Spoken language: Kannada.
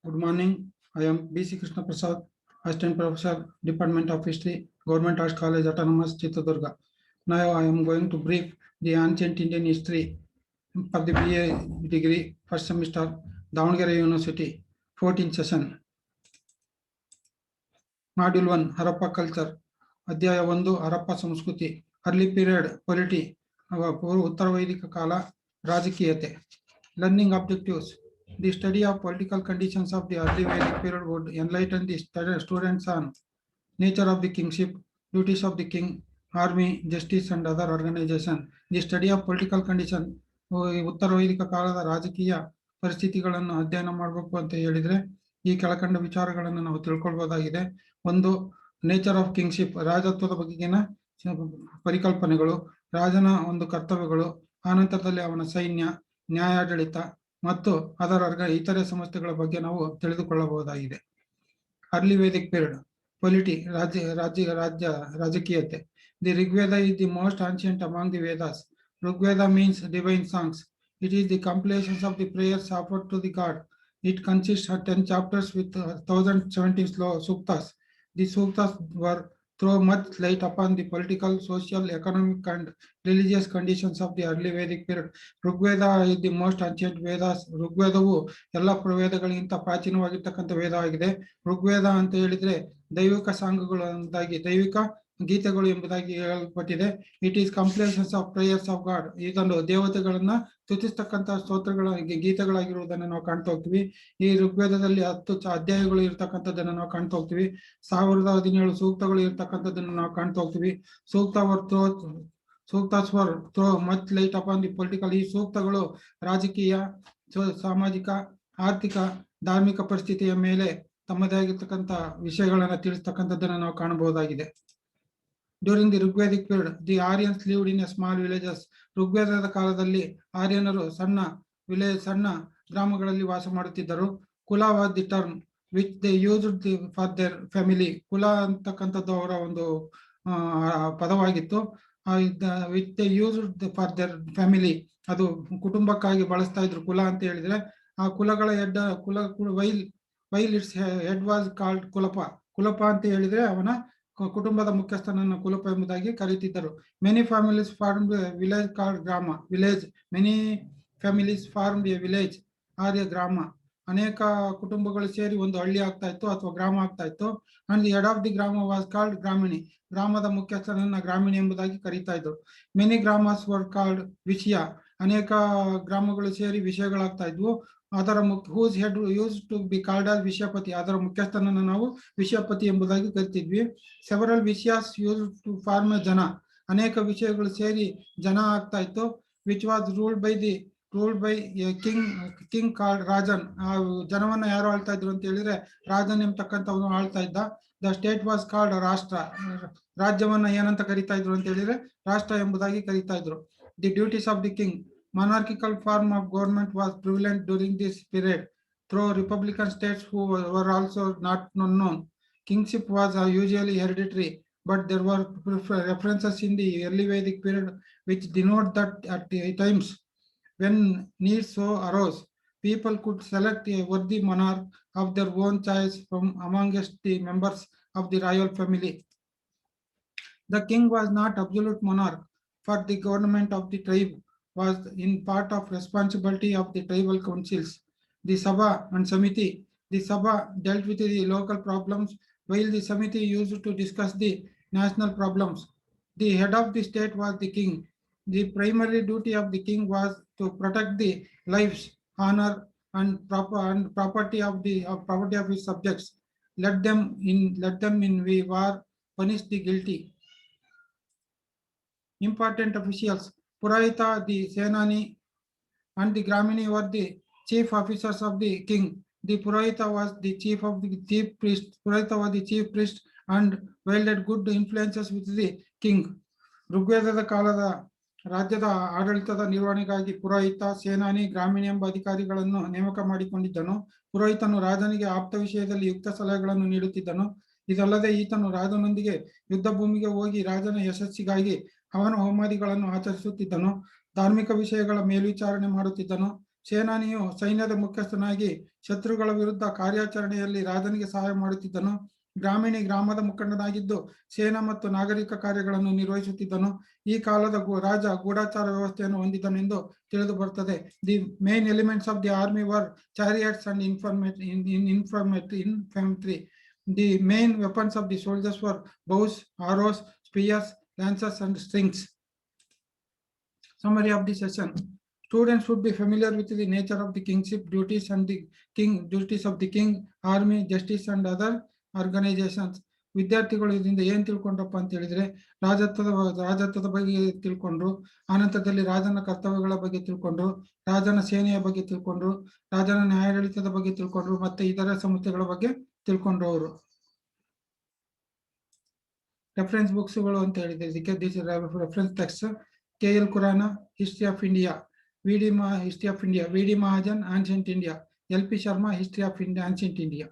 Good morning. I am B.C. Krishna Prasad, Assistant Professor, Department of History, Government Arts College, Autonomous, Chitradurga. Now I am going to brief the ancient Indian history for the BA degree first semester, Davangere University, 14th session. Module 1, Harappa Culture. ಅಧ್ಯಾಯ 1 ಹರಪ್ಪ ಸಂಸ್ಕೃತಿ. ಅರ್ಲಿ ಪೀರಿಯಡ್ ಪೊಲಿಟಿ, ಉತ್ತರ ವೈದಿಕ ಕಾಲ, ರಾಜಕೀಯತೆ. Learning objectives. The study of political conditions of the early Vedic period would enlighten the students on nature of the kingship, duties of the king, army, justice and other organization. The study of political condition, ಉತ್ತರ ವೈದಿಕ ಕಾಲದ ರಾಜಕೀಯ ಪರಿಸ್ಥಿತಿಗಳನ್ನು ಅಧ್ಯಯನ ಮಾಡಬೇಕು ಅಂತ ಹೇಳಿದ್ರೆ ಈ ಕೆಳಕಂಡ ವಿಚಾರಗಳನ್ನು ನಾವು ತಿಳ್ಕೊಳ್ಬಹುದಾಗಿದೆ. ಒಂದು, ನೇಚರ್ ಆಫ್ ಕಿಂಗ್ಶಿಪ್, ರಾಜತ್ವದ ಬಗೆಗಿನ ಪರಿಕಲ್ಪನೆಗಳು, ರಾಜನ ಒಂದು ಕರ್ತವ್ಯಗಳು, ಆನಂತರದಲ್ಲಿ ಅವನ ಸೈನ್ಯ, ನ್ಯಾಯಾಡಳಿತ ಮತ್ತು ಅದರ ಇತರೆ ಸಮಸ್ಯೆಗಳ ಬಗ್ಗೆ ನಾವು ತಿಳಿದುಕೊಳ್ಳಬಹುದಾಗಿದೆ. ಅರ್ಲಿ ವೇದಿಕ್ ಪೀರಿಯಡ್ ಪೊಲಿಟಿ, ರಾಜಕೀಯತೆ. The Rigveda is the most ancient among the Vedas. Rigveda means divine songs. It is the compilations of the prayers offered to the god. It consists of 10 chapters with 1017 suktas. The suktas were throw much light upon the political, social, economic and religious conditions of the early Vedic period. Rigveda is the most ancient Vedas. ಋಗ್ವೇದವು ಎಲ್ಲ ವೇದಗಳಿಗಿಂತ ಪ್ರಾಚೀನವಾಗಿರ್ತಕ್ಕಂಥ ವೇದವಾಗಿದೆ. ಋಗ್ವೇದ ಅಂತ ಹೇಳಿದ್ರೆ ದೈವಿಕ ಸಾಂಗಗಳು ಎಂಬುದಾಗಿ, ದೈವಿಕ ಗೀತೆಗಳು ಎಂಬುದಾಗಿ ಹೇಳಲ್ಪಟ್ಟಿದೆ. It is compilations of prayers of god. ಇದನ್ನು ದೇವತೆಗಳನ್ನ ಸ್ತುತಿಸ್ತಕ್ಕಂಥ ಸ್ತೋತ್ರಗಳ ಗೀತೆಗಳಾಗಿರುವುದನ್ನು ನಾವು ಕಾಣ್ತಾ ಹೋಗ್ತೀವಿ. ಈ ಋಗ್ವೇದದಲ್ಲಿ 10 ಅಧ್ಯಾಯಗಳು ಇರ್ತಕ್ಕಂಥದ್ದನ್ನು ನಾವು ಕಾಣ್ತಾ ಹೋಗ್ತೀವಿ. 1017 ಸೂಕ್ತಗಳು ಇರ್ತಕ್ಕಂಥದ್ದನ್ನು ನಾವು ಕಾಣ್ತಾ ಹೋಗ್ತೀವಿ. Suktas were throw much light upon the political. ಈ ಸೂಕ್ತಗಳು ರಾಜಕೀಯ, ಸಾಮಾಜಿಕ, ಆರ್ಥಿಕ, ಧಾರ್ಮಿಕ ಪರಿಸ್ಥಿತಿಯ ಮೇಲೆ ತಮ್ಮದೇ ಆಗಿರ್ತಕ್ಕಂಥ ವಿಷಯಗಳನ್ನ ತಿಳಿಸ್ತಕ್ಕಂಥದ್ದನ್ನು ನಾವು ಕಾಣಬಹುದಾಗಿದೆ. During the Rigvedic period the Aryans lived in a small villages. ಋಗ್ವೇದದ ಕಾಲದಲ್ಲಿ ಆರ್ಯನರು ಸಣ್ಣ ಗ್ರಾಮಗಳಲ್ಲಿ ವಾಸ ಮಾಡುತ್ತಿದ್ದರು. Kula was the term which they used for their family. ಕುಲ ಅಂತಕ್ಕಂಥದ್ದು ಅವರ ಒಂದು ಪದವಾಗಿತ್ತು. Which they used for their family, ಅದು ಕುಟುಂಬಕ್ಕಾಗಿ ಬಳಸ್ತಾ ಇದ್ರು ಕುಲ ಅಂತ ಹೇಳಿದ್ರೆ. ಆ ಕುಲಗಳ while its head was called kulapa. ಕುಲಪ ಅಂತ ಹೇಳಿದ್ರೆ ಅವನ ಕುಟುಂಬದ ಮುಖ್ಯಸ್ಥನನ್ನು ಕುಲಪ ಎಂಬುದಾಗಿ ಕರೆಯುತ್ತಿದ್ದರು. Many families formed village called grama. Many families formed a village or a grama. ಅನೇಕ ಕುಟುಂಬಗಳು ಸೇರಿ ಒಂದು ಹಳ್ಳಿ ಆಗ್ತಾ ಇತ್ತು ಅಥವಾ ಗ್ರಾಮ ಆಗ್ತಾ ಇತ್ತು. And the head of the ಗ್ರಾಮ ವಾಸ್ ಕಾಲ್ಡ್ ಗ್ರಾಮಿಣಿ. ಗ್ರಾಮದ ಮುಖ್ಯಸ್ಥನನ್ನ ಗ್ರಾಮಿಣಿ ಎಂಬುದಾಗಿ ಕರೀತಾ ಇದ್ರು. ಮೆನಿ ಗ್ರಾಮಸ್ ವರ್ ಕಾಲ್ಡ್ ವಿಷಯ. ಅನೇಕ ಗ್ರಾಮಗಳು ಸೇರಿ ವಿಷಯಗಳಾಗ್ತಾ ಇದ್ವು. ಅದರ whose head used to be called as vishayapati. ಅದರ ಮುಖ್ಯಸ್ಥನನ್ನು ನಾವು ವಿಷಯಪತಿ ಎಂಬುದಾಗಿ ಕರಿತಿದ್ವಿ. Several vishayas used to form jana. ಅನೇಕ ವಿಷಯಗಳು ಸೇರಿ ಜನ ಆಗ್ತಾ ಇತ್ತು. Which was ruled by king called rajan. ಆ ಜನವನ್ನ ಯಾರು ಆಳ್ತಾ ಇದ್ರು ಅಂತ ಹೇಳಿದ್ರೆ ರಾಜನ್ ಎಂಬತಕ್ಕಂಥವನು ಆಳ್ತಾ ಇದ್ದ. ದ ಸ್ಟೇಟ್ ವಾಸ್ ಕಾಲ್ಡ್ ರಾಷ್ಟ್ರ. ರಾಜ್ಯವನ್ನ ಏನಂತ ಕರಿತಾ ಇದ್ರು ಅಂತ ಹೇಳಿದ್ರೆ ರಾಷ್ಟ್ರ ಎಂಬುದಾಗಿ ಕರೀತಾ ಇದ್ರು. The duties of the king. Monarchical form of government was prevalent during this period, though republican states who were also not known. Kingship was usually hereditary, but there were references in the early Vedic period which denote that at times when needs so arose, people could select a worthy monarch of their own choice from amongst the members of the royal family. The king was not absolute monarch, for the government of the tribe was in part of responsibility of the tribal councils, the Sabha and Samiti. The Sabha dealt with the local problems, while the Samiti used to discuss the national problems. The head of the state was the king. The primary duty of the king was to protect the lives, honor, and property of his subjects. Let them in war, punish the guilty. Important officials. Purahita, the Senani, and the Gramini were the chief officers of the king. The Purahita was the chief priest. Purahita was the chief priest and wielded good influences with the king. ಋಗ್ವೇದದ ಕಾಲದ ರಾಜ್ಯದ ಆಡಳಿತದ ನಿರ್ವಹಣೆಗಾಗಿ ಪುರೋಹಿತ, ಸೇನಾನಿ, ಗ್ರಾಮೀಣ ಎಂಬ ಅಧಿಕಾರಿಗಳನ್ನು ನೇಮಕ ಮಾಡಿಕೊಂಡಿದ್ದನು. ಪುರೋಹಿತನು ರಾಜನಿಗೆ ಆಪ್ತ ವಿಷಯದಲ್ಲಿ ಯುಕ್ತ ಸಲಹೆಗಳನ್ನು ನೀಡುತ್ತಿದ್ದನು. ಇದಲ್ಲದೆ ಈತನು ರಾಜನೊಂದಿಗೆ ಯುದ್ಧ ಭೂಮಿಗೆ ಹೋಗಿ ರಾಜನ ಯಶಸ್ಸಿಗಾಗಿ ಅವನ ಹೋಮಾದಿಗಳನ್ನು ಆಚರಿಸುತ್ತಿದ್ದನು. ಧಾರ್ಮಿಕ ವಿಷಯಗಳ ಮೇಲ್ವಿಚಾರಣೆ ಮಾಡುತ್ತಿದ್ದನು. ಸೇನಾನಿಯು ಸೈನ್ಯದ ಮುಖ್ಯಸ್ಥನಾಗಿ ಶತ್ರುಗಳ ವಿರುದ್ಧ ಕಾರ್ಯಾಚರಣೆಯಲ್ಲಿ ರಾಜನಿಗೆ ಸಹಾಯ ಮಾಡುತ್ತಿದ್ದನು. ಗ್ರಾಮೀಣಿ ಗ್ರಾಮದ ಮುಖಂಡನಾಗಿದ್ದು ಸೇನಾ ಮತ್ತು ನಾಗರಿಕ ಕಾರ್ಯಗಳನ್ನು ನಿರ್ವಹಿಸುತ್ತಿದ್ದನು. ಈ ಕಾಲದ ರಾಜ ಗೂಢಚಾರ ವ್ಯವಸ್ಥೆಯನ್ನು ಹೊಂದಿದ್ದನೆಂದು ತಿಳಿದು ಬರುತ್ತದೆ. The main elements of the army var chariots and infantry. The main weapons of the soldiers were bows, arrows, spears, lances, and strings. Summary of the session. Students should be familiar with the nature of the kingship duties and the duties of the king, army, justice, and other organizations. ವಿದ್ಯಾರ್ಥಿಗಳು ಇದರಿಂದ ಏನ್ ತಿಳ್ಕೊಂಡ್ರಪ್ಪ ಅಂತ ಹೇಳಿದ್ರೆ ರಾಜತ್ವದ ಬಗ್ಗೆ ತಿಳ್ಕೊಂಡ್ರು, ಆನಂತರದಲ್ಲಿ ರಾಜನ ಕರ್ತವ್ಯಗಳ ಬಗ್ಗೆ ತಿಳ್ಕೊಂಡ್ರು, ರಾಜನ ಸೇನೆಯ ಬಗ್ಗೆ ತಿಳ್ಕೊಂಡ್ರು, ರಾಜನ ನ್ಯಾಯಾಡಳಿತದ ಬಗ್ಗೆ ತಿಳ್ಕೊಂಡ್ರು, ಮತ್ತೆ ಇತರ ಸಂಸ್ಥೆಗಳ ಬಗ್ಗೆ ತಿಳ್ಕೊಂಡ್ರು. ಅವರು ರೆಫರೆನ್ಸ್ ಬುಕ್ಸ್ಗಳು ಅಂತ ಹೇಳಿದ್ರೆ ಇದಕ್ಕೆ reference text KL Khurana, History of India, History of India, V.D. Mahajan, Ancient India, L.P. Sharma, History of India, Ancient India.